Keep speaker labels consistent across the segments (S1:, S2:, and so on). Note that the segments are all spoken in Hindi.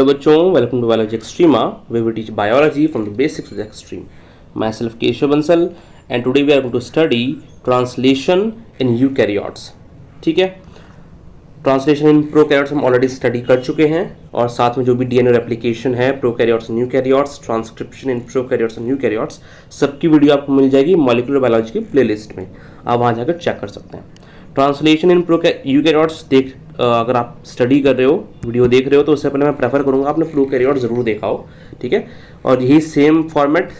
S1: हेलो बच्चों, welcome to Biology Extrema way we teach biology from the basics to the extreme. Myself Keshav Bansal and today we are going to study translation in eukaryotes. ठीक है, ट्रांसलेशन इन प्रोकैरियोट्स हम ऑलरेडी स्टडी कर चुके हैं और साथ में जो भी डीएनए रेप्लिकेशन है prokaryotes and eukaryotes, transcription in prokaryotes and eukaryotes, सबकी वीडियो आपको मिल जाएगी मॉलिक्यूलर बायोलॉजी की प्लेलिस्ट में। आप वहाँ जाकर चेक कर सकते हैं। ट्रांसलेशन इन यूकैरियोट्स अगर आप स्टडी कर रहे हो, वीडियो देख रहे हो, तो उससे पहले मैं प्रेफर करूंगा आपने प्रोकैरियोट ज़रूर देखा हो। ठीक है, और यही सेम फॉर्मेट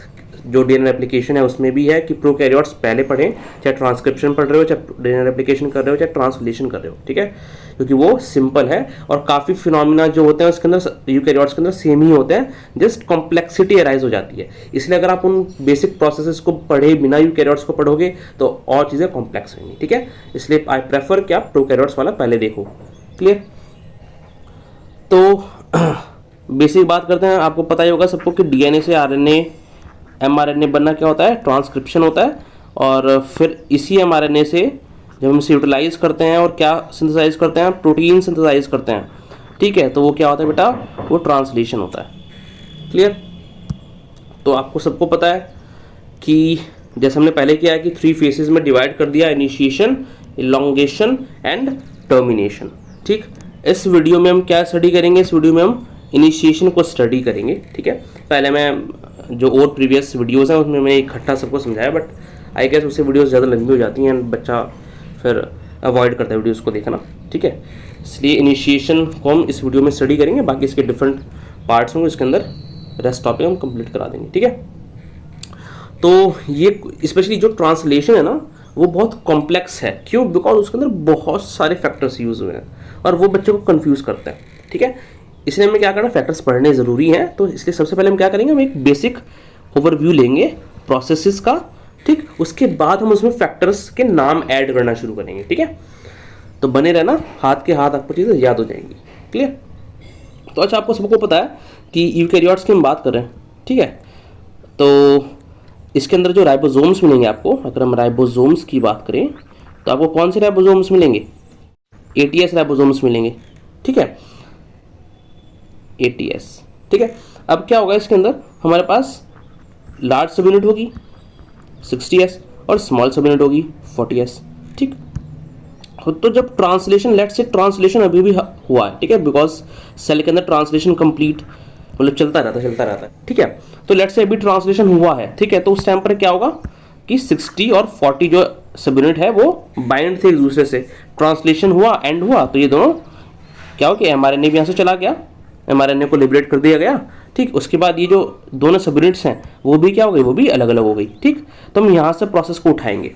S1: जो डीएनए रेप्लिकेशन है उसमें भी है कि प्रोकैरियोट्स पहले पढ़ें, चाहे ट्रांसक्रिप्शन पढ़ रहे हो, चाहे डीएनए रेप्लिकेशन कर रहे हो, चाहे ट्रांसलेशन कर रहे हो। ठीक है, क्योंकि वो सिंपल है और काफ़ी फिनोमिना जो होते हैं उसके अंदर यूकैरियोट्स के अंदर सेम ही होते हैं, जस्ट कॉम्प्लेक्सिटी अराइज हो जाती है। इसलिए अगर आप उन बेसिक प्रोसेसेस को पढ़े बिना यूकैरियोट्स को पढ़ोगे तो और चीज़ें कॉम्प्लेक्स होंगी। ठीक है, इसलिए आई प्रेफर कि आप प्रोकैरियोट्स वाला पहले देखो। क्लियर? तो बेसिक बात करते हैं। आपको पता ही होगा सबको कि डीएनए से आरएनए एमआरएनए बनना क्या होता है, ट्रांसक्रिप्शन होता है। और फिर इसी एमआरएनए से जब हम इसे यूटिलाइज करते हैं और क्या सिंथेसाइज करते हैं, प्रोटीन सिंथेसाइज करते हैं। ठीक है, तो वो क्या होता है बेटा, वो ट्रांसलेशन होता है। क्लियर? तो आपको सबको पता है कि जैसे हमने पहले किया है कि 3 फेसेस में डिवाइड कर दिया, इनिशिएशन, इलॉन्गेशन एंड टर्मिनेशन। ठीक, इस वीडियो में हम क्या स्टडी करेंगे? इस वीडियो में हम इनिशिएशन को स्टडी करेंगे। ठीक है, पहले मैं जो और प्रीवियस वीडियोस हैं उसमें मैं इकट्ठा सबको समझाया, बट आई गेस उससे वीडियोस ज़्यादा लंबी हो जाती हैं, बच्चा फिर अवॉइड करता है वीडियोस को देखना। ठीक है, इसलिए इनिशिएशन को हम इस वीडियो में स्टडी करेंगे, बाकी इसके डिफरेंट पार्ट्स होंगे, इसके अंदर रेस्ट टॉपिक हम कंप्लीट करा देंगे। ठीक है, तो ये स्पेशली जो ट्रांसलेशन है ना वो बहुत कॉम्प्लेक्स है। क्यों? बिकॉज उसके अंदर बहुत सारे फैक्टर्स यूज हुए हैं और वो बच्चों को कंफ्यूज करते हैं। ठीक है, इसलिए हमें क्या करना, फैक्टर्स पढ़ने ज़रूरी हैं। तो इसलिए सबसे पहले हम क्या करेंगे, हम एक बेसिक ओवरव्यू लेंगे प्रोसेसेस का। ठीक, उसके बाद हम उसमें फैक्टर्स के नाम ऐड करना शुरू करेंगे। ठीक है, तो बने रहना, हाथ के हाथ आपको चीज़ें याद हो जाएंगी। क्लियर? तो अच्छा, आपको सबको पता है कि यूकैरियोट्स की हम बात कर रहे हैं। ठीक है, तो इसके अंदर जो राइबोसोम्स मिलेंगे आपको, अगर हम राइबोसोम्स की बात करें तो आपको कौन से राइबोसोम्स मिलेंगे? एटीएस राइबोसोम्स मिलेंगे। ठीक है, एटीएस। ठीक है, अब क्या होगा, इसके अंदर हमारे पास लार्ज सब यूनिट होगी 60S और स्मॉल सब यूनिट होगी 40S। ठीक, तो जब ट्रांसलेशन, लेट्स से ट्रांसलेशन अभी भी हुआ है, ठीक है, बिकॉज सेल के अंदर ट्रांसलेशन कंप्लीट मतलब चलता रहता है। ठीक है, तो लेट्स से अभी ट्रांसलेशन हुआ है। ठीक है, तो उस टाइम पर क्या होगा कि 60 और 40 जो सब यूनिट है वो बाइंड थे एक दूसरे से, ट्रांसलेशन हुआ, एंड हुआ, तो ये दोनों क्या हो कि एमआरएनए भी यहाँ से चला गया, एमआरएनए को लिबरेट कर दिया गया। ठीक, उसके बाद ये जो दोनों सब यूनिट्स हैं वो भी क्या हो गई, वो भी अलग अलग हो गई। ठीक, तो हम यहाँ से प्रोसेस को उठाएंगे।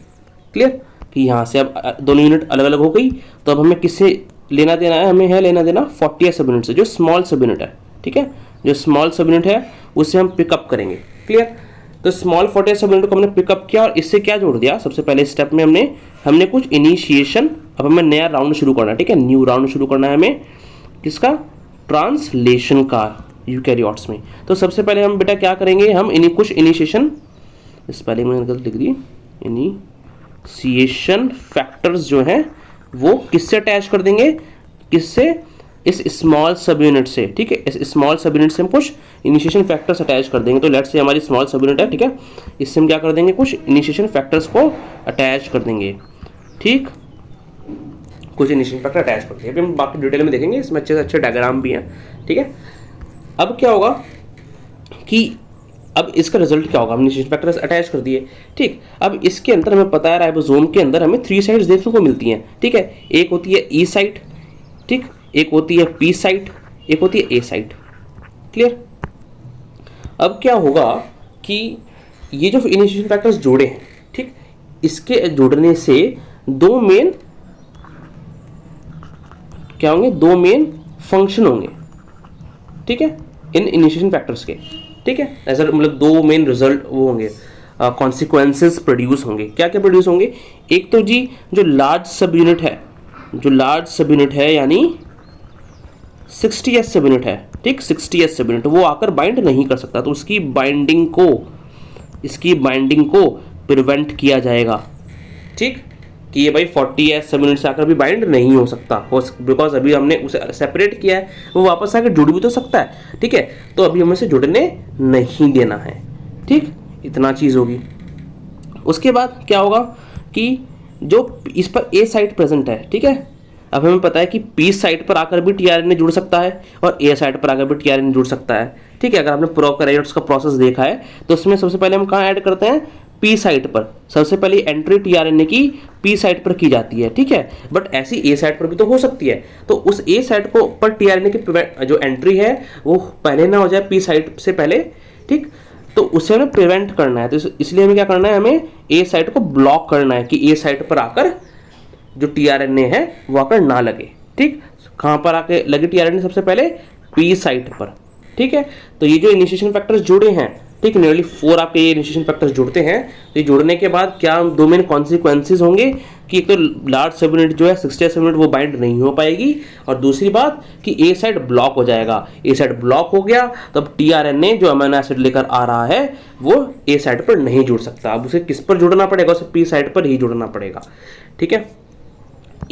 S1: क्लियर? कि यहाँ से अब दोनों यूनिट अलग अलग हो गई, तो अब हमें किससे लेना देना है? हमें है लेना देना 40 सब यूनिट से, जो स्मॉल सब यूनिट है। ठीक है, जो स्मॉल सब यूनिट है उससे हम पिकअप करेंगे। क्लियर? तो स्मॉल 40 सब यूनिट को हमने पिकअप किया और इससे क्या जोड़ दिया, सबसे पहले स्टेप में हमने कुछ इनिशिएशन, अब हमें नया राउंड शुरू करना है। ठीक है, न्यू राउंड शुरू करना है हमें, किसका? ट्रांसलेशन का, यूकैरियोट्स में। तो सबसे पहले हम बेटा क्या करेंगे, हम कुछ इनिशिएशन, इस पहले मैंने गलत लिख दी, इनिशिएशन फैक्टर्स जो हैं वो किससे अटैच कर देंगे, किससे? इस स्मॉल सब यूनिट से। ठीक है, इस स्मॉल सब यूनिट से हम कुछ इनिशिएशन फैक्टर्स अटैच कर देंगे। तो लेट्स से हमारी स्मॉल सब यूनिट है, ठीक है, इससे हम क्या कर देंगे, कुछ इनिशिएशन फैक्टर्स को अटैच कर देंगे। ठीक, कुछ इनिशिएशन फैक्टर अटैच कर देंगे, अभी हम बाकी डिटेल में देखेंगे, इसमें अच्छे से अच्छे डायग्राम भी हैं। ठीक है, अब क्या होगा कि अब इसका रिजल्ट क्या होगा, हम इनिशिएशन फैक्टर्स अटैच कर दिए। ठीक, अब इसके अंदर हमें पता है राइबोसोम के अंदर हमें 3 साइट्स देखने को मिलती हैं। ठीक है, एक होती है ई साइट, ठीक, एक होती है पी साइट, एक होती है ए साइट। क्लियर? अब क्या होगा कि ये जो इनिशिएशन फैक्टर्स जोड़े हैं, ठीक, इसके जुड़ने से दो मेन क्या होंगे, 2 मेन फंक्शन होंगे। ठीक है, इन इनिशिएशन फैक्टर्स के। ठीक है, ऐसा मतलब 2 मेन रिजल्ट वो होंगे, कॉन्सिक्वेंसेस प्रोड्यूस होंगे। क्या क्या प्रोड्यूस होंगे? एक तो जी जो लार्ज सब यूनिट है, यानी 60S सब यूनिट है। ठीक, 60S सब यूनिट वो आकर बाइंड नहीं कर सकता, तो इसकी बाइंडिंग को प्रिवेंट किया जाएगा। ठीक, कि ये भाई 40s सब यूनिट से आकर भी बाइंड नहीं हो सकता, बिकॉज अभी हमने उसे सेपरेट किया है, वो वापस आकर जुड़ भी तो सकता है, ठीक है। तो अभी हमें इसे जुड़ने नहीं देना है, ठीक, इतना चीज़ होगी। उसके बाद क्या होगा कि जो इस पर ए साइट प्रेजेंट है, ठीक है, अब हमें पता है कि पी साइट पर आकर भी टीआरएनए जुड़ सकता है और ए साइट पर आकर भी टीआरएनए जुड़ सकता है, ठीक है। अगर आपने प्रोकैरियोट्स का प्रोसेस देखा है तो उसमें सबसे पहले हम कहाँ ऐड करते हैं, पी साइट पर। सबसे पहले एंट्री टीआरएनए की पी साइट पर की जाती है, ठीक है, बट ऐसी ए साइट पर भी तो हो सकती है। तो उस ए साइट को पर टीआरएनए की जो एंट्री है वो पहले ना हो जाए पी साइट से पहले, ठीक, तो उसे हमें प्रिवेंट करना है। तो इसलिए हमें क्या करना है, हमें ए साइट को ब्लॉक करना है कि ए साइट पर आकर जो टीआरएनए है वो आकर ना लगे, ठीक। कहाँ पर आके लगे टीआरएनए, सबसे पहले पी साइट पर, ठीक है। तो ये जो इनिशिएशन फैक्टर्स जुड़े हैं, ठीक, नियरली 4 आपके ये इनिशिएशन फैक्टर्स जुड़ते हैं। तो ये जुड़ने के बाद क्या दो मेन कॉन्सिक्वेंसेज होंगे कि एक तो लार्ज सब यूनिट जो है 60 सब यूनिट वो बाइंड नहीं हो पाएगी, और दूसरी बात कि ए साइड ब्लॉक हो जाएगा। ए साइड ब्लॉक हो गया तो अब टीआरएनए जो अमीनो एसिड लेकर आ रहा है वो ए साइड पर नहीं जुड़ सकता। अब उसे किस पर जुड़ना पड़ेगा, उसे पी साइड पर ही जुड़ना पड़ेगा, ठीक है।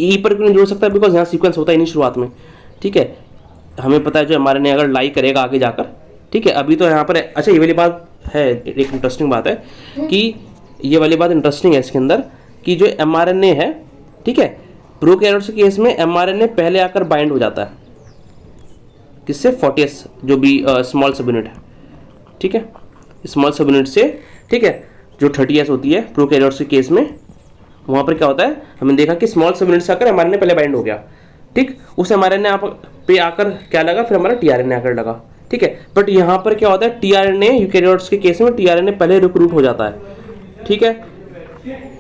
S1: ई पर क्यों नहीं जुड़ सकता, बिकॉज यहाँ सीक्वेंस होता है नहीं शुरुआत में, ठीक है। हमें पता है जो एमआरएनए अगर लाई करेगा आगे जाकर, ठीक है। अभी तो यहाँ पर अच्छा ये वाली बात है, एक इंटरेस्टिंग बात है कि ये वाली बात इंटरेस्टिंग है इसके अंदर कि जो एमआरएनए है, ठीक है, प्रोकैरियोट्स के केस में एमआरएनए पहले आकर बाइंड हो जाता है किससे, 40s जो भी स्मॉल सब यूनिट है, ठीक है, स्मॉल सब यूनिट से, ठीक है, जो 30s होती है प्रोकैरियोट्स के केस में, वहाँ पर क्या होता है, हमने देखा कि स्मॉल सब यूनिट से आकर एमआरएनए पहले बाइंड हो गया, ठीक, उस एमआरएनए पे आकर क्या लगा, फिर हमारा टीआरएनए आकर लगा, ठीक है। बट यहाँ पर क्या होता है, टीआरएनए यूकैरियोट्स के केस में टीआरएनए पहले रिक्रूट हो जाता है, ठीक है,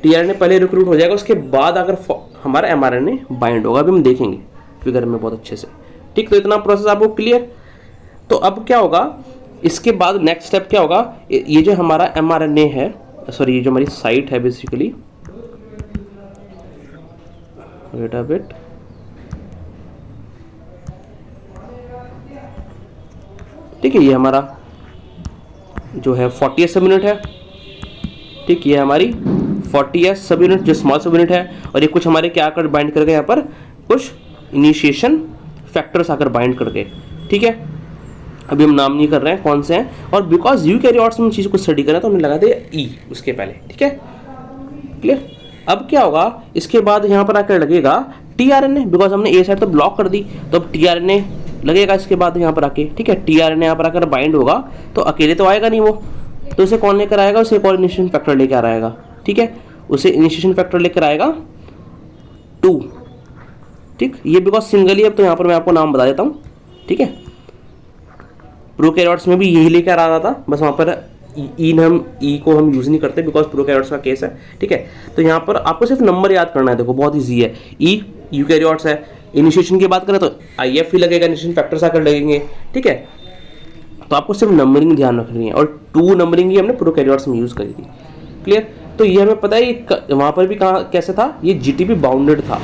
S1: टीआरएनए पहले रिक्रूट हो जाएगा, उसके बाद अगर हमारा एमआरएनए बाइंड होगा, अभी हम देखेंगे फिगर में बहुत अच्छे से, ठीक। तो इतना प्रोसेस आपको क्लियर। तो अब क्या होगा, इसके बाद नेक्स्ट स्टेप क्या होगा, ये जो हमारा एमआरएनए है, सॉरी ये जो हमारी साइट है बेसिकली, वेट अ बिट, ठीक है, ये हमारा जो है 40s सब यूनिट है, ठीक, ये हमारी 40s सब यूनिट जो स्मॉल सब यूनिट है, और ये कुछ हमारे क्या आकर बाइंड करके यहाँ पर कुछ इनिशिएशन फैक्टर्स आकर बाइंड करके, ठीक है। अभी हम नाम नहीं कर रहे हैं कौन से हैं, और बिकॉज यूकैरियोट्स में चीज़ को स्टडी करें तो हमने लगा दिया ई उसके पहले, ठीक है, क्लियर। अब क्या होगा, इसके बाद यहाँ पर आकर लगेगा टीआरएनए, बिकॉज हमने ए साइड तो ब्लॉक कर दी, तो अब टीआरएनए लगेगा इसके बाद यहाँ पर आके, ठीक है। टीआरएनए यहाँ पर आकर बाइंड होगा तो अकेले तो आएगा नहीं वो, तो उसे कौन लेकर आएगा, उसे एक और इनिशिएशन फैक्टर लेकर आएगा, ठीक है, उसे इनिशिएशन फैक्टर लेकर आएगा 2, ठीक। ये बिकॉज सिंगल ही, अब तो यहाँ पर मैं आपको नाम बता देता हूँ, ठीक है। प्रोकैरियोट्स में भी यही लेकर आ रहा था, बस वहाँ पर ई को हम यूज़ नहीं करते बिकॉज प्रोकैरियोट्स का केस है, ठीक है। तो यहाँ पर आपको सिर्फ नंबर याद करना है, देखो बहुत ईजी है। ई यूकैरियोट्स है, इनिशिएशन की बात करें तो IF ही लगेगा, इनिशिएशन फैक्टर्स आकर लगेंगे, ठीक है। तो आपको सिर्फ नंबरिंग ध्यान रखनी है, और 2 नंबरिंग ही हमने प्रोकैरियोट्स में यूज़ करी थी, क्लियर। तो ये हमें पता है वहाँ पर भी कहाँ कैसे था, ये GTP बाउंडेड था,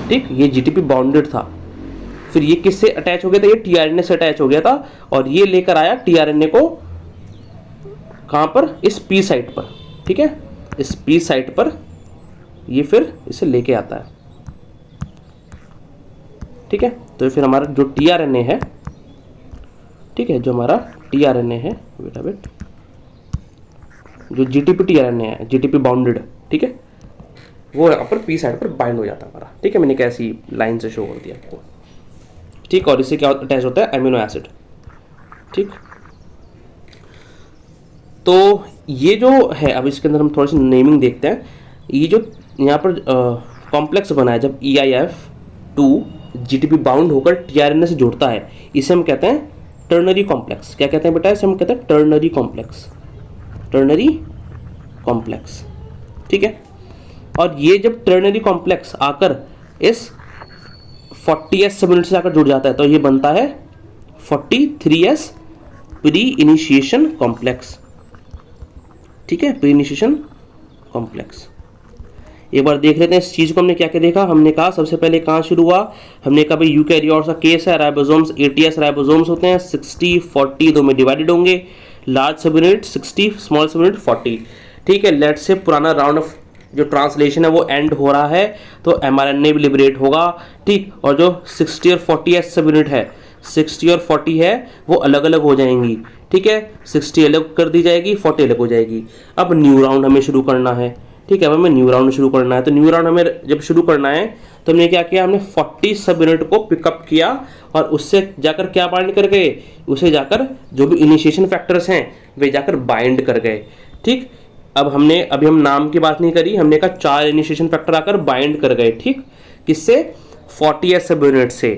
S1: ठीक, ये GTP बाउंडेड था। फिर ये किससे अटैच हो गया था, ये टीआरएनए से अटैच हो गया था, और ये लेकर आया टीआरएनए को कहाँ पर, इस पी साइट पर, ठीक है, इस पी साइट पर ये फिर इसे लेके आता है, ठीक है। तो फिर हमारा जो टीआरएनए है, ठीक है, जो हमारा टीआरएनए है, वेट अ बिट, जो GTP टीआरएनए है, GTP बाउंडेड, ठीक है, वो यहाँ पर पी साइड पर बाइंड हो जाता है हमारा, ठीक है। मैंने कैसी लाइन से शो कर दिया आपको, ठीक, और इससे क्या अटैच होता है, अमीनो एसिड, ठीक। तो ये जो है, अब इसके अंदर हम थोड़ी सी नेमिंग देखते हैं। ये जो यहाँ पर कॉम्प्लेक्स बना है, जब EIF2 GTP बाउंड होकर टीआरएनए से जुड़ता है, इसे हम कहते हैं टर्नरी कॉम्प्लेक्स। क्या कहते हैं बेटा, इसे हम कहते हैं टर्नरी कॉम्प्लेक्स, टर्नरी कॉम्प्लेक्स, ठीक है। और ये जब टर्नरी कॉम्प्लेक्स आकर इस 40s सब यूनिट से आकर जुड़ जाता है तो ये बनता है 43s प्री इनिशिएशन कॉम्प्लेक्स, ठीक है, प्री इनिशिएशन कॉम्प्लेक्स। एक बार देख लेते हैं इस चीज़ को, हमने क्या क्या देखा। हमने कहा सबसे पहले कहाँ शुरू हुआ, हमने कहा भाई यूकैरियोट्स का केस है, राइबोसोम्स 80s राइबोसोम्स होते हैं, 60 40 दो में डिवाइडेड होंगे, लार्ज सब यूनिट 60, स्मॉल सब यूनिट 40, ठीक है। लेट्स से पुराना राउंड ऑफ जो ट्रांसलेशन है वो एंड हो रहा है तो mRNA भी लिबरेट होगा, ठीक। और जो 60 और 40 एस सब यूनिट है, 60 और 40 है वो अलग अलग हो जाएंगी, ठीक है। 60 अलग कर दी जाएगी, 40 अलग हो जाएगी। अब न्यू राउंड हमें शुरू करना है, ठीक है। अब हमें न्यू राउंड शुरू करना है, तो न्यू राउंड हमें जब शुरू करना है तो हमने क्या किया, हमने 40 सब यूनिट को पिकअप किया और उससे जाकर क्या बाइंड कर गए, उसे जाकर जो भी इनिशिएशन फैक्टर्स हैं वे जाकर बाइंड कर गए, ठीक। अभी हम नाम की बात नहीं करी, हमने कहा 4 इनिशिएशन फैक्टर आकर बाइंड कर गए, ठीक। किससे, 40 सब यूनिट से,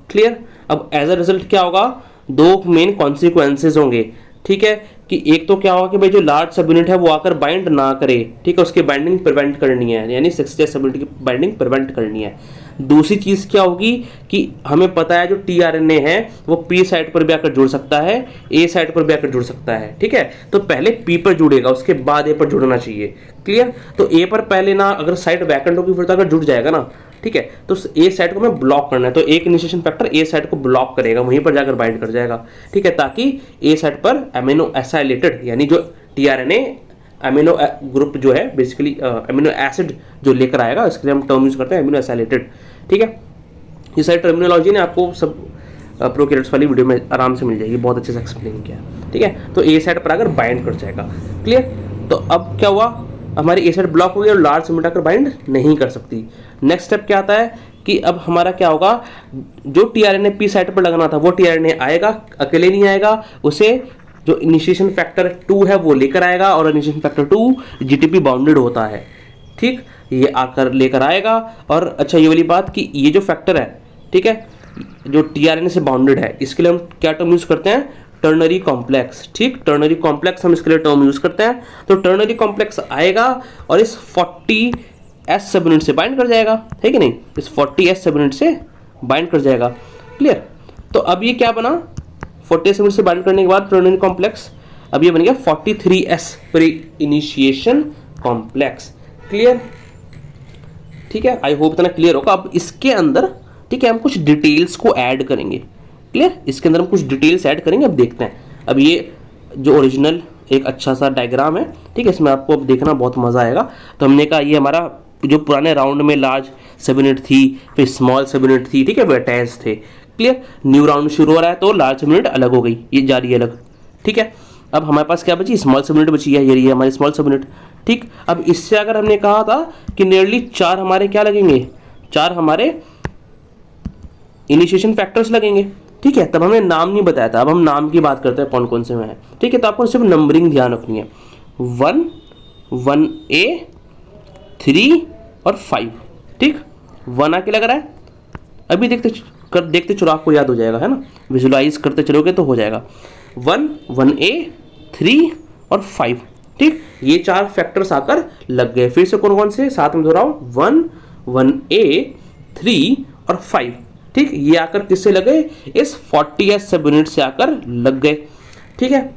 S1: क्लियर। अब एज अ रिजल्ट क्या होगा, 2 मेन कॉन्सिक्वेंसेज होंगे, ठीक है। कि एक तो क्या होगा कि भाई जो लार्ज सब यूनिट है वो आकर बाइंड ना करे, ठीक है, उसकी बाइंडिंग प्रिवेंट करनी है, यानी 60 सब यूनिट की बाइंडिंग प्रिवेंट करनी है। दूसरी चीज क्या होगी कि हमें पता है जो टीआरएनए है वो पी साइट पर भी आकर जुड़ सकता है, ए साइट पर भी आकर जुड़ सकता है, ठीक है। तो पहले पी पर जुड़ेगा, उसके बाद ए पर जुड़ना चाहिए, क्लियर। तो ए पर पहले ना अगर साइट वैकेंट होगी फिर तो अगर जुड़ जाएगा ना, ठीक है। तो ए साइट को हमें ब्लॉक करना है, तो एक इनिशिएशन फैक्टर ए साइट को ब्लॉक करेगा, वहीं पर जाकर बाइंड कर जाएगा, ठीक है, ताकि ए साइट पर अमीनो एसाइलेटेड यानी जो टीआरएनए अमीनो ग्रुप जो है बेसिकली अमीनो एसिड जो लेकर आएगा, इसके लिए हम टर्म यूज करते हैं अमीनो एसाइलेटेड, ठीक है। ये सारी टर्मिनोलॉजी ने आपको सब प्रोकैरियोट्स वाली वीडियो में आराम से मिल जाएगी, बहुत अच्छे से एक्सप्लेन किया, ठीक है। तो ए साइट पर आकर बाइंड कर जाएगा, क्लियर। तो अब क्या हुआ, हमारी ए साइट ब्लॉक हो गई और लार्ज सबयूनिट आकर बाइंड नहीं कर सकती। नेक्स्ट स्टेप क्या आता है कि अब हमारा क्या होगा, जो टीआरएनए पी साइट पर लगाना था वो टीआरएनए आएगा, अकेले नहीं आएगा, उसे जो इनिशिएशन फैक्टर 2 है वो लेकर आएगा, और इनिशिएशन फैक्टर 2 जीटीपी बाउंडेड होता है, ठीक। ये आकर लेकर आएगा। और अच्छा ये वाली बात कि ये जो फैक्टर है, ठीक है, जो टीआरएनए से बाउंडेड है, इसके लिए हम क्या टर्म यूज करते हैं, टर्नरी कॉम्प्लेक्स, ठीक। टर्नरी कॉम्प्लेक्स हम इसके लिए टर्म यूज करते हैं। तो टर्नरी कॉम्प्लेक्स आएगा और इस 40 एस सब यूनिट से बाइंड कर जाएगा, है कि नहीं, इस 40 एस सब यूनिट से बाइंड कर जाएगा, क्लियर। तो अब ये क्या बना, 40 सब यूनिट से बाइंड करने के बाद टर्नरी कॉम्प्लेक्स, अब ये बन गया 43 S pre initiation complex, clear, ठीक है। आई होप इतना क्लियर होगा। अब इसके अंदर, ठीक है, हम कुछ डिटेल्स को ऐड करेंगे, क्लियर। इसके अंदर हम कुछ डिटेल्स ऐड करेंगे, अब देखते हैं। अब ये जो ओरिजिनल एक अच्छा सा डायग्राम है, ठीक है, इसमें आपको अब देखना बहुत मजा आएगा। तो हमने कहा ये हमारा जो पुराने राउंड में लार्ज सब यूनिट थी, फिर स्मॉल सब यूनिट थी, ठीक है, वो अटैच थे, क्लियर। न्यू राउंड शुरू हो रहा है तो लार्ज सब यूनिट अलग हो गई, ये जा रही है अलग, ठीक है। अब हमारे पास क्या बची, स्मॉल सब यूनिट बची है, ये हमारी स्मॉल सब यूनिट, ठीक। अब इससे अगर हमने कहा था कि नियरली 4 हमारे क्या लगेंगे, 4 हमारे इनिशिएशन फैक्टर्स लगेंगे, ठीक है। तब हमने नाम नहीं बताया था, अब हम नाम की बात करते हैं कौन कौन से में है, ठीक है। तो आपको सिर्फ नंबरिंग ध्यान रखनी है, 1, 1A, 3 और 5, ठीक। 1 आके लग रहा है, अभी देखते चलो आपको याद हो जाएगा, है ना, विजुलाइज करते चलोगे तो हो जाएगा। 1, 1A, 3 और 5, ठीक। ये 4 फैक्टर्स आकर लग गए। फिर से कौन कौन से, साथ में दोहराओ, 1, 1A, 3 और 5, ठीक। ये आकर किससे लगे, इस 40 सब यूनिट से आकर लग गए, ठीक है।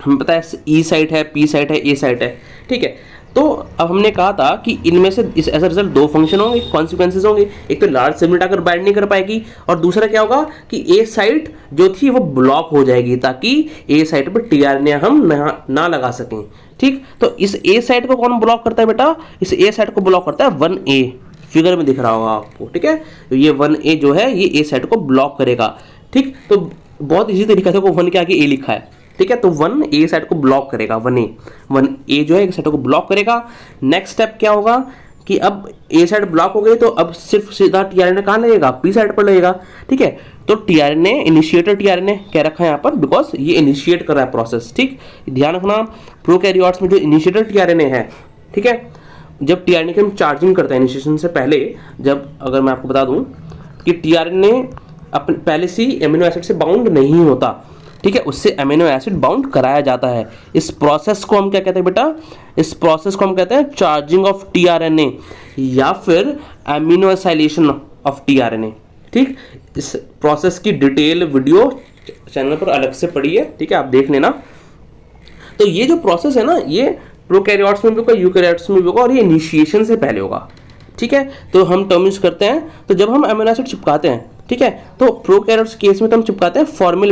S1: हमें पता है ई साइट है, पी साइट है, ए साइट है, ठीक है। तो अब हमने कहा था कि इनमें से इस एज अ रिजल्ट 2 फंक्शन होंगे, कॉन्सिक्वेंसेज होंगे। एक तो लार्ज सब यूनिट आकर बाइंड नहीं कर पाएगी, और दूसरा क्या होगा कि ए साइट जो थी वो ब्लॉक हो जाएगी, ताकि ए साइट पर टीआरएनए हम ना लगा सकें, ठीक। तो इस ए साइट को कौन ब्लॉक करता है बेटा, इस ए साइट को ब्लॉक करता है 1A, फिगर में दिख रहा होगा आपको, ठीक है। तो ये 1A जो है ये ए साइट को ब्लॉक करेगा, ठीक। तो बहुत इजी तरीका से 1 के आगे ए लिखा है, ठीक है। तो 1A साइट को ब्लॉक करेगा, 1A जो है एक साइट को ब्लॉक करेगा। नेक्स्ट स्टेप क्या होगा कि अब ए साइट ब्लॉक हो गई तो अब सिर्फ सीधा टीआरएनए कहाँ लगेगा, पी साइट पर लगेगा, ठीक है। तो टीआरएनए इनिशिएटर टीआरएनए क्या रखा है यहाँ पर, बिकॉज ये इनिशिएट कर रहा है प्रोसेस, ठीक। ध्यान रखना, प्रोकैरियोट्स में जो इनिशिएटर टीआरएनए है, ठीक है, जब टीआरएनए की हम चार्जिंग करते हैं इनिशिएशन से पहले, जब अगर मैं आपको बता दूं कि टीआरएनए अपने पहले से एमिनो एसिड से बाउंड नहीं होता, ठीक है, उससे अमीनो एसिड बाउंड कराया जाता है। इस प्रोसेस को हम क्या कहते हैं बेटा, इस प्रोसेस को हम कहते हैं चार्जिंग ऑफ टीआरएनए या फिर अमीनो एसाइलेशन ऑफ टीआरएनए, ठीक। इस प्रोसेस की डिटेल वीडियो चैनल पर अलग से पड़ी है, ठीक है, आप देख लेना। तो ये जो प्रोसेस है ना, ये प्रोकैरियोट्स में भी होगा, यूकैरियोट्स में भी होगा, और ये इनिशिएशन से पहले होगा, ठीक है। तो हम टर्म यूज करते हैं, तो जब हम अमीनो एसिड चिपकाते हैं, ठीक है, तो प्रोकैरियोट्स केस में तो हम चिपकाते हैं फॉर्मिल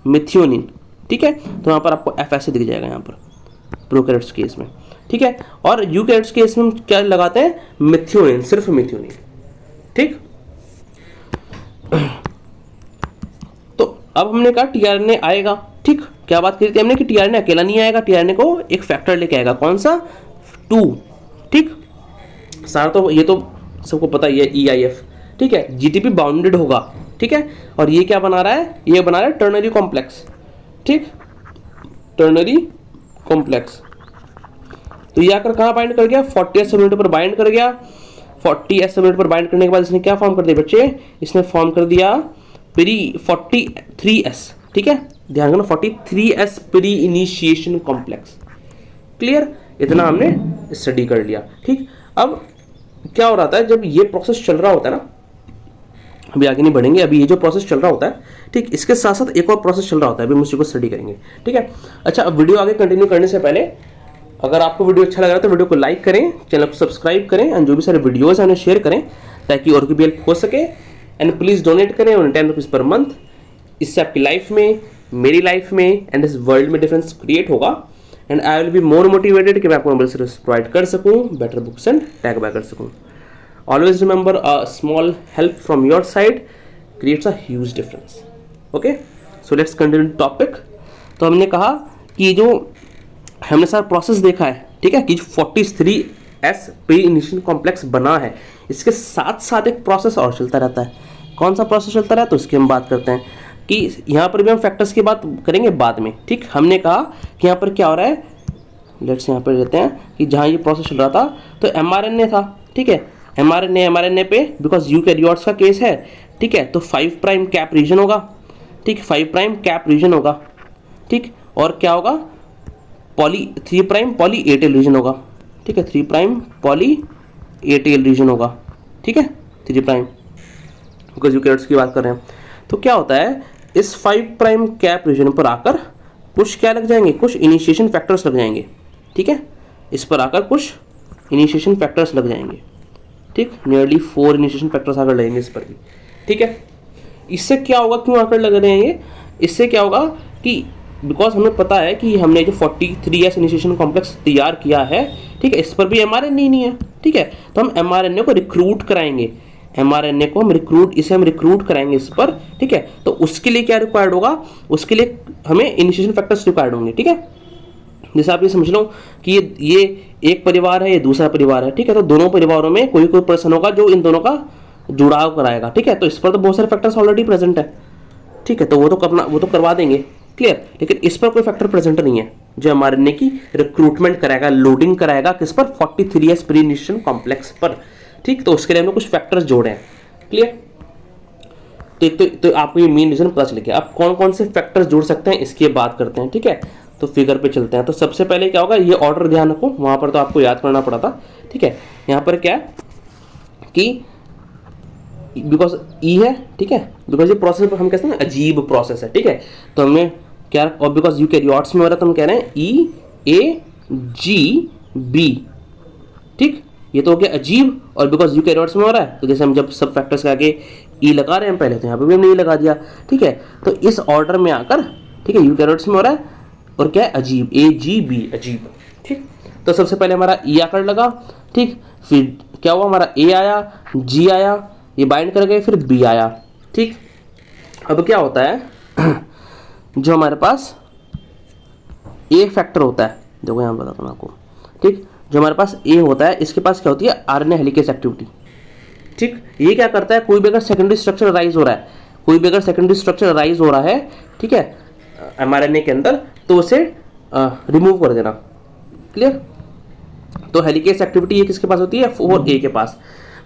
S1: मिथियोनिन, ठीक है। तो यहाँ पर आपको एफ ऐसे दिख जाएगा यहाँ पर प्रोकैरियोट्स केस में, ठीक है। और यूकैरियोट्स के इसमें क्या लगाते हैं, मिथ्योनिन, सिर्फ मिथ्योनिन, ठीक। तो अब हमने कहा टीआरएनए आएगा, ठीक। क्या बात करी थी हमने कि टीआरएनए अकेला नहीं आएगा, टीआरएनए को एक फैक्टर लेके आएगा, कौन सा, 2, ठीक। सारा तो ये तो सबको पता ही है, EIF, ठीक है। GTP बाउंडेड होगा, ठीक है। और ये क्या बना रहा है, ये बना रहा है टर्नरी कॉम्प्लेक्स, ठीक, टर्नरी कॉम्प्लेक्स। तो ये आकर कहाँ बाइंड कर गया, 40s मिनट पर बाइंड कर गया। 40s मिनट पर बाइंड करने के बाद इसने क्या फॉर्म कर दिया बच्चे, इसने फॉर्म कर दिया 43s, ठीक है। ध्यान रखना 43s pre initiation complex. Clear, इतना हमने स्टडी कर लिया, ठीक। अब क्या हो रहा था, जब ये प्रोसेस चल रहा होता है ना, अभी आगे नहीं बढ़ेंगे, अभी ये जो प्रोसेस चल रहा होता है, ठीक, इसके साथ साथ एक और प्रोसेस चल रहा होता है, अभी हम उसी को स्टडी करेंगे, ठीक है। अच्छा, अब वीडियो आगे कंटिन्यू करने से पहले अगर आपको वीडियो अच्छा लग रहा है तो वीडियो को लाइक करें, चैनल को सब्सक्राइब करें, एंड जो भी सारे वीडियोस हैं उन्हें शेयर करें ताकि और की भी हेल्प हो सके। एंड प्लीज़ डोनेट करें उन्हें 10 रुपीज़ पर मंथ। इससे आपकी लाइफ में, मेरी लाइफ में एंड इस वर्ल्ड में डिफरेंस क्रिएट होगा। And I will be more motivated कि मैं आपको मोबाइल सर्विस प्रोवाइड कर सकूँ, better books and tag back कर सकूँ। Always remember, a small help from your side creates a huge difference. Okay, so let's continue topic. तो हमने कहा कि जो हमने सारा प्रोसेस देखा है, ठीक है, कि जो 43s प्री इनिशिएशन कॉम्प्लेक्स बना है, इसके साथ साथ एक प्रोसेस और चलता रहता है। कौन सा प्रोसेस चलता रहता है, तो इसकी हम बात करते हैं कि यहाँ पर भी हम फैक्टर्स की बात करेंगे बाद में, ठीक। हमने कहा कि यहाँ पर क्या हो रहा है, लेट्स यहाँ पर लेते हैं कि जहाँ ये प्रोसेस चल रहा था तो mRNA था, ठीक है। mRNA पे बिकॉज यूकैरियोट्स का केस है, ठीक है, तो 5 प्राइम कैप रीजन होगा, ठीक, 5 प्राइम कैप रीजन होगा, ठीक। और क्या होगा, 3 prime poly A tail region होगा, ठीक है, 3 prime poly A tail region होगा, ठीक है, 3 प्राइम, बिकॉज यूकैरियोट्स की बात कर रहे हैं। तो क्या होता है, इस 5 प्राइम कैप रीजन पर आकर कुछ क्या लग जाएंगे, कुछ इनिशिएशन फैक्टर्स लग जाएंगे, ठीक है। इस पर आकर कुछ इनिशिएशन फैक्टर्स लग जाएंगे, ठीक, नियरली 4 इनिशिएशन फैक्टर्स आकर लगेंगे इस पर भी, ठीक है। इससे क्या होगा, क्यों आकर लग रहे हैं ये, इससे क्या होगा कि बिकॉज हमें पता है कि हमने जो 43s इनिशिएशन कॉम्प्लेक्स तैयार किया है, ठीक है, इस पर भी mRNA नहीं है, ठीक है। तो हम mRNA को रिक्रूट कराएंगे, mRNA को हम रिक्रूट कराएंगे इस पर, ठीक है। तो उसके लिए क्या रिक्वायर्ड होगा, उसके लिए हमें इनिशिएशन फैक्टर्स रिक्वायर्ड होंगे, ठीक है। जैसे आप ये समझ लो कि ये एक परिवार है, ये दूसरा परिवार है, ठीक है। तो दोनों परिवारों में कोई कोई पर्सन होगा जो इन दोनों का जुड़ाव कराएगा, ठीक है। तो इस पर तो बहुत सारे फैक्टर्स ऑलरेडी प्रेजेंट है, ठीक है, तो वो तो करवा देंगे, क्लियर। लेकिन इस पर कोई फैक्टर प्रेजेंट नहीं है जो mRNA की रिक्रूटमेंट कराएगा, लोडिंग कराएगा, किस पर, 43s प्री इनिशिएशन कॉम्प्लेक्स पर, ठीक। तो उसके लिए हमने कुछ फैक्टर्स जोड़े हैं, क्लियर। तो आपको ये मेन रीजन पता चल गया। अब कौन कौन से फैक्टर्स जोड़ सकते हैं इसकी बात करते हैं, ठीक है। तो फिगर पे चलते हैं। तो सबसे पहले क्या होगा, ये ऑर्डर ध्यान रखो, वहां पर तो आपको याद करना पड़ा था, ठीक है। यहाँ पर क्या है कि बिकॉज ई है, ठीक है, बिकॉज ये प्रोसेस हम कहते हैं ना अजीब प्रोसेस है, ठीक है। तो हमें क्या, और बिकॉज यूकैरियोट्स में हो रहा है तो हम कह रहे हैं EAGB, ठीक। ये तो हो गया अजीब, और बिकॉज यूकैरियोट्स में हो रहा है तो जैसे हम जब सब फैक्टर्स के आगे ई लगा रहे हैं पहले, तो यहाँ पे भी हमने ई लगा दिया, ठीक है। तो इस ऑर्डर में आकर, ठीक है, यूकैरियोट्स में हो रहा है और क्या है, अजीब, AGB, अजीब, ठीक। तो सबसे पहले हमारा ई आकर लगा, ठीक। फिर क्या हुआ, हमारा A आया, G आया, ये बाइंड कर गए, फिर B आया, ठीक। अब क्या होता है, जो हमारे पास A फैक्टर होता है, देखो यहाँ बताता हूँ आपको, ठीक। जो हमारे पास A होता है, इसके पास क्या होती है, RNA हेलिकेज एक्टिविटी, ठीक। ये क्या करता है, कोई भी अगर सेकेंडरी स्ट्रक्चर राइज हो रहा है, ठीक है, mRNA के अंदर, तो उसे रिमूव कर देना, क्लियर। तो हेलिकेज एक्टिविटी ये किसके पास होती है, 4A के पास।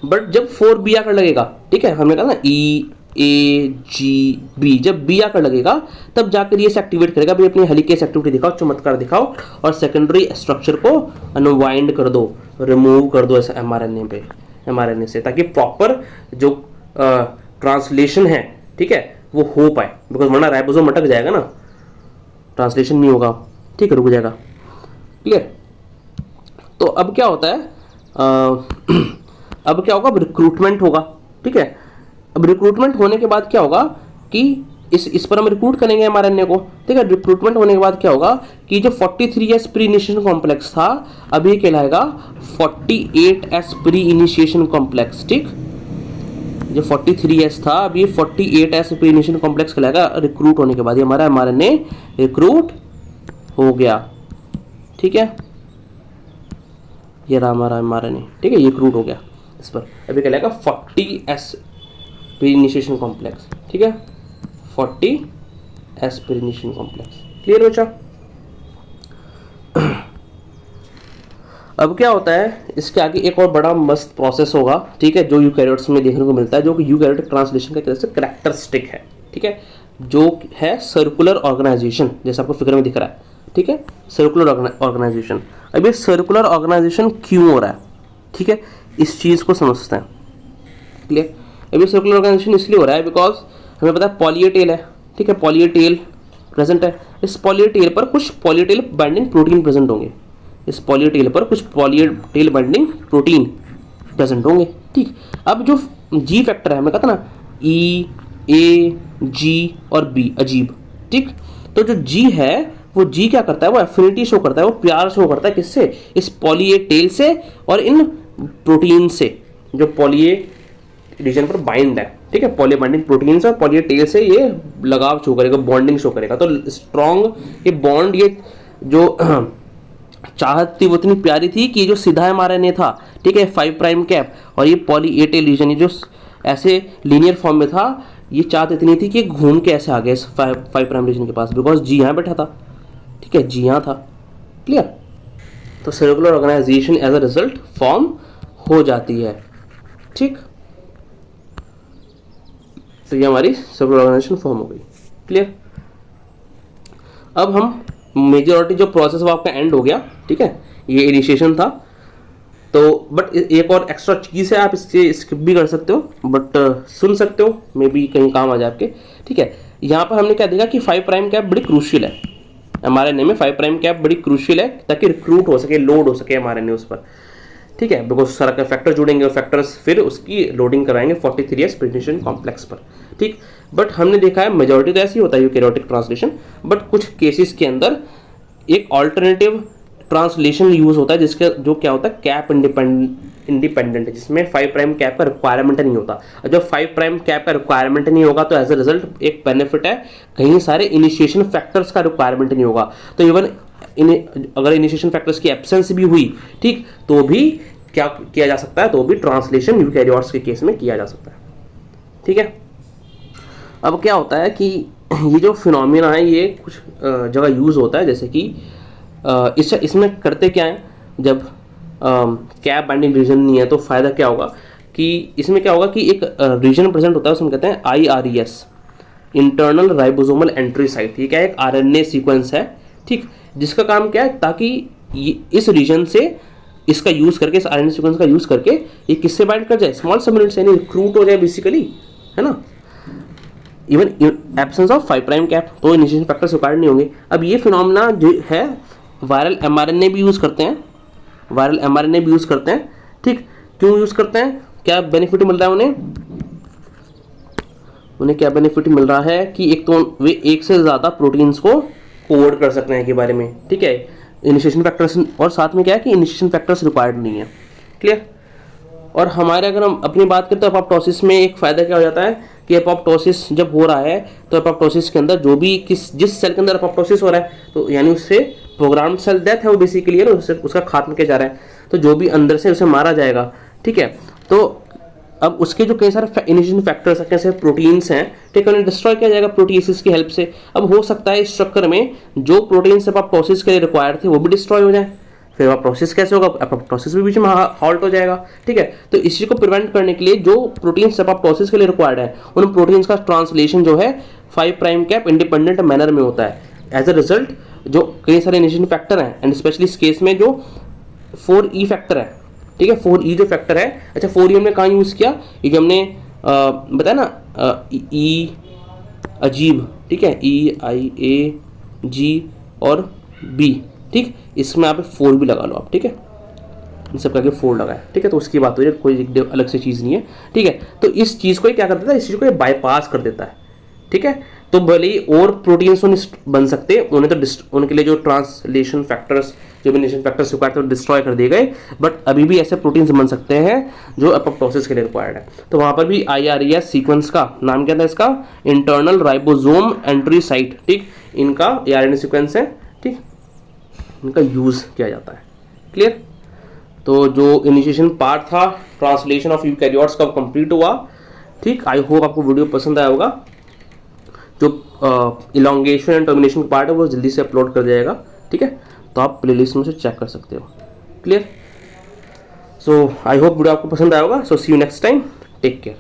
S1: बट जब 4B आकर लगेगा, ठीक है, हमने कहा ना EAGB, जब B आकर लगेगा तब जाकर ये एक्टिवेट करेगा, भाई अपनी हेलिकेज एक्टिविटी दिखाओ, चमत्कार दिखाओ, और सेकेंडरी स्ट्रक्चर को अनवाइंड कर दो, रिमूव कर दो ऐसा mRNA से, ताकि प्रॉपर जो ट्रांसलेशन है, ठीक है, वो हो पाए, बिकॉज वरना राइबोसोम अटक जाएगा ना, ट्रांसलेशन नहीं होगा, ठीक है, रुक जाएगा, क्लियर। तो अब क्या होता है, अब क्या होगा, रिक्रूटमेंट होगा, ठीक है। अब रिक्रूटमेंट होने के बाद क्या होगा कि इस पर हम रिक्रूट करेंगे mRNA को, ठीक है। रिक्रूटमेंट होने के बाद क्या होगा कि जो 43S प्री इनिशिएशन कॉम्प्लेक्स था अभी ये कहलाएगा 48S प्री इनिशिएशन कॉम्प्लेक्स, ठीक। जो 43S था अभी 48S प्री इनिशिएशन कॉम्प्लेक्स कहलाएगा रिक्रूट होने के बाद। ये हमारा mRNA रिक्रूट हो गया, ठीक है। ये रहा हमारा mRNA, ठीक है, ये रिक्रूट हो गया इस पर। अभी कहलाएगा 40S प्री इनिशिएशन कॉम्प्लेक्स, ठीक है, 40S pre initiation complex. Clear बच्चा? अब क्या होता है, इसके आगे एक और बड़ा मस्त प्रोसेस होगा, ठीक है, जो यूकैरियोट्स में देखने को मिलता है, जो कि यूकैरियोटिक ट्रांसलेशन का एक तरह से कैरेक्टरिस्टिक है, ठीक है, जो है सर्कुलर ऑर्गेनाइजेशन, जैसे आपको फिगर में दिख रहा है, ठीक है, सर्कुलर ऑर्गेनाइजेशन। अब ये सर्कुलर ऑर्गेनाइजेशन क्यों हो रहा है, ठीक है, इस चीज़ को समझते हैं। क्लियर? अब ये सर्कुलर ऑर्गेनाइजेशन इसलिए हो रहा है बिकॉज हमें पता है पॉली ए टेल है, ठीक है, पॉली ए टेल प्रेजेंट है। इस पॉली ए टेल पर कुछ poly A tail binding protein present होंगे। इस पॉली ए टेल पर कुछ poly A tail binding protein present होंगे, ठीक। अब जो जी फैक्टर है, हमें कहता ना ई, ए, जी और बी, अजीब, ठीक। तो जो जी है वो जी क्या करता है, वो एफिनिटी शो करता है, वो प्यार शो करता है किससे, इस पॉली ए टेल से और इन प्रोटीन से जो पॉली ए रीजन पर बाइंड है, ठीक है, पॉली बाइंडिंग प्रोटीन से और पॉली ए टेल से ये लगाव शो करेगा, बॉन्डिंग शो करेगा। तो स्ट्रॉन्ग ये बॉन्ड, ये जो चाहत थी वो इतनी प्यारी थी कि जो सीधा mRNA था, ठीक है, 5 प्राइम कैप और ये पॉली ए टेल रीजन, ये जो ऐसे लीनियर फॉर्म में था, ये चाहत इतनी थी कि घूम के ऐसे आ गया इस 5 प्राइम रीजन के पास, बिकॉज जी यहाँ बैठा था, ठीक है, जी यहाँ था। क्लियर? तो circular organization as a result form हो जाती है, ठीक। तो ये हमारी सर्कुलर ऑर्गेनाइजेशन फॉर्म हो गई। क्लियर? अब हम मेजॉरिटी जो प्रोसेस वो आपका एंड हो गया, ठीक है, ये इनिशिएशन था। तो बट एक और एक्स्ट्रा चीज़ है, आप इससे स्किप भी कर सकते हो, बट सुन सकते हो, मे बी कहीं काम आ जाए आपके, ठीक है। यहाँ पर हमने क्या देखा कि 5 प्राइम कैप बड़ी क्रूशियल है mRNA में, 5 प्राइम कैप बड़ी क्रूशियल है ताकि रिक्रूट हो सके, लोड हो सके mRNA उस पर, ठीक है, बिकॉज सारा का फैक्टर जुड़ेंगे और फैक्टर्स फिर उसकी लोडिंग कराएंगे 43S प्री इनिशिएशन कॉम्प्लेक्स पर, ठीक। बट हमने देखा है मेजॉरिटी तो ऐसे ही होता है यूकैरियोटिक ट्रांसलेशन, बट कुछ केसेस के अंदर एक ऑल्टरनेटिव ट्रांसलेशन यूज होता है जिसके जो क्या होता है कैप इंडिपेंडेंट है, जिसमें 5 प्राइम कैप का रिक्वायरमेंट नहीं होता। और जब 5 प्राइम कैप का रिक्वायरमेंट नहीं होगा तो एज अ रिजल्ट एक बेनिफिट है, कहीं सारे इनिशिएशन फैक्टर्स का रिक्वायरमेंट नहीं होगा। तो इवन अगर इनिशिएशन फैक्टर्स की एब्सेंस भी हुई, ठीक, तो भी क्या किया जा सकता है, तो भी ट्रांसलेशन यूकैरियोट्स के केस में किया जा सकता है, ठीक है। अब क्या होता है कि ये जो फिनोमिना है ये कुछ जगह यूज होता है, जैसे कि इसमें करते क्या है, जब कैप बाइंडिंग रीजन नहीं है तो फायदा क्या होगा कि इसमें क्या होगा कि एक रीजन प्रेजेंट होता है, उसमें कहते हैं IRES, internal ribosomal entry site. ये क्या है, एक RNA सीक्वेंस है, ठीक, जिसका काम क्या है ताकि इस रीजन से इसका यूज करके, इस RNA सीक्वेंस का यूज करके ये किससे बाइंड कर जाए, स्मॉल सब यूनिट से, यानी रिक्रूट हो जाए बेसिकली, है ना। Even absence of 5 prime cap तो इनिशिएशन फैक्टर्स रिक्वायर्ड नहीं होंगे। अब ये फिनोमेना जो है वायरल mRNA भी यूज करते हैं, वायरल mRNA भी यूज करते हैं, ठीक। क्यों यूज करते हैं, क्या बेनिफिट मिल रहा है उन्हें क्या बेनिफिट मिल रहा है कि एक तो वे एक से ज़्यादा प्रोटीन्स को कोड कर सकते हैं के बारे में, ठीक है, इनिशिएशन फैक्टर्स, और साथ में क्या है कि इनिशिएशन फैक्टर्स रिक्वायर्ड नहीं है। क्लियर? और हमारे अगर हम अपनी बात करें तो एपोप्टोसिस में एक फ़ायदा क्या हो जाता है कि एपोप्टोसिस जब हो रहा है तो एपोप्टोसिस के अंदर जो भी जिस सेल के अंदर एपोप्टोसिस हो रहा है तो यानी उससे प्रोग्राम्ड सेल डेथ है वो बेसिकली है ना, उसका खात्मा किया जा रहा है, तो जो भी अंदर से उसे मारा जाएगा, ठीक है। तो अब उसके जो कई सारे इनिशिएशन फैक्टर्स हैं, कैसे प्रोटीन्स हैं, ठीक है, उन्हें डिस्ट्रॉय किया जाएगा प्रोटीएसिस की हेल्प से। अब हो सकता है इस चक्कर में जो प्रोटीन्स एपोप्टोसिस के लिए रिक्वायर्ड थे वो भी डिस्ट्रॉय हो जाए, फिर एपोप्टोसिस कैसे होगा, एपोप्टोसिस भी बीच में हॉल्ट हो जाएगा, ठीक है। तो इस चीज को प्रिवेंट करने के लिए जो प्रोटीन्स एपोप्टोसिस के लिए रिक्वायर्ड है उन प्रोटीन्स का ट्रांसलेशन जो है 5 प्राइम कैप इंडिपेंडेंट मैनर में होता है। एज अ रिजल्ट जो कई सारे इनिशिएशन फैक्टर हैं, एंड स्पेशली इस केस में जो 4E फैक्टर है, ठीक है, 4E जो फैक्टर है, अच्छा 4E हमने कहाँ यूज़ किया, ये जो हमने बताया ना E अजीब, ठीक है, EIAG और B, ठीक, इसमें आप 4 भी लगा लो आप, ठीक है, इन सब करके 4 लगा है, ठीक है। तो उसकी बात हो रही है, कोई अलग से चीज़ नहीं है, ठीक है। तो इस चीज़ को क्या कर देता है, इस चीज़ को बाईपास कर देता है, ठीक है। तो भले ही और प्रोटीन्स तो नहीं बन सकते, उन्हें तो उनके लिए जो ट्रांसलेशन फैक्टर्स, जो भी नेशन फैक्टर्स रिक्वायर्ड थे वो डिस्ट्रॉय कर दिए गए, बट अभी भी ऐसे प्रोटीन्स बन सकते हैं जो एपोप्टोसिस के लिए रिक्वायर्ड है। तो वहाँ पर भी IRES सीक्वेंस का नाम क्या था इसका, इंटरनल राइबोसोम एंट्री साइट, ठीक, इनका ARNA सीक्वेंस है, ठीक, इनका यूज़ किया जाता है। क्लियर। तो जो इनिशिएशन पार्ट था ट्रांसलेशन ऑफ यूकैरियोट्स का कंप्लीट हुआ, ठीक। आई होप आपको वीडियो पसंद आया होगा। जो इलोंगेशन एंड टर्मिनेशन का पार्ट है वो जल्दी से अपलोड कर जाएगा, ठीक है, तो आप प्लेलिस्ट में से चेक कर सकते हो। Clear. So I hope video आपको पसंद आया होगा। So see you next time, take care.